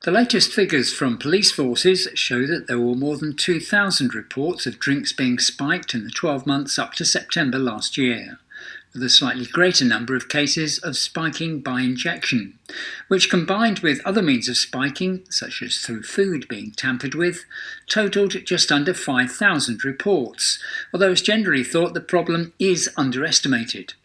The latest figures from police forces show that there were more than 2,000 reports of drinks being spiked in the 12 months up to September last year, with a slightly greater number of cases of spiking by injection, which combined with other means of spiking, such as through food being tampered with, totalled just under 5,000 reports, although it's generally thought the problem is underestimated.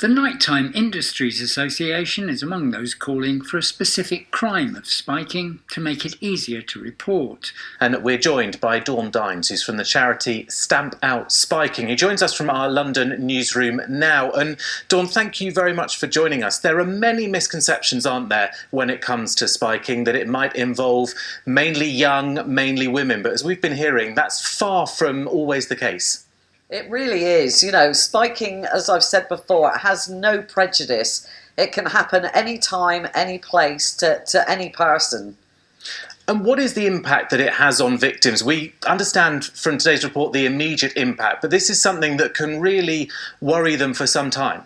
The Nighttime Industries Association is among those calling for a specific crime of spiking to make it easier to report. And we're joined by Dawn Dines, who's from the charity Stamp Out Spiking. He joins us from our London newsroom now. And Dawn, thank you very much for joining us. There are many misconceptions, aren't there, when it comes to spiking, that it might involve mainly young, mainly women. But as we've been hearing, that's far from always the case. It really is. You know, spiking, as I've said before, it has no prejudice. It can happen any time, any place, to any person. And what is the impact that it has on victims? We understand from today's report the immediate impact, but this is something that can really worry them for some time.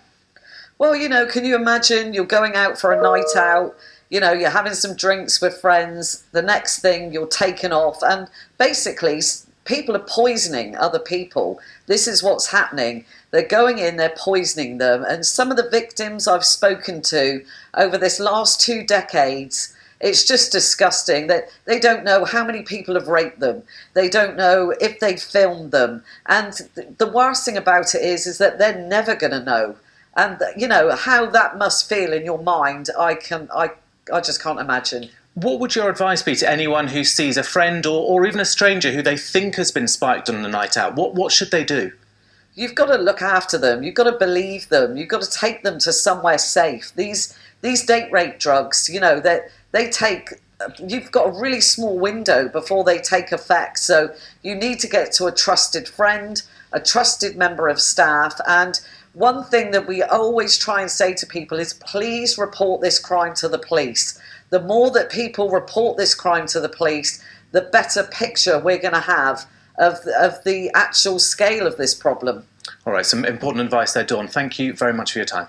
Well, you know, can you imagine you're going out for a night out, you know, you're having some drinks with friends, the next thing you're taken off, and basically people are poisoning other people. This is what's happening. They're going in, they're poisoning them. And some of the victims I've spoken to over this last 2 decades, it's just disgusting that they don't know how many people have raped them. They don't know if they filmed them. And the worst thing about it is that they're never going to know. And, you know, how that must feel in your mind, I just can't imagine. What would your advice be to anyone who sees a friend or even a stranger who they think has been spiked on a night out? What should they do? You've got to look after them. You've got to believe them. You've got to take them to somewhere safe. These date rape drugs, you know, they take. You've got a really small window before they take effect. So you need to get to a trusted friend, a trusted member of staff. And one thing that we always try and say to people is, please report this crime to the police. The more that people report this crime to the police, the better picture we're going to have of the actual scale of this problem. All right, some important advice there, Dawn. Thank you very much for your time.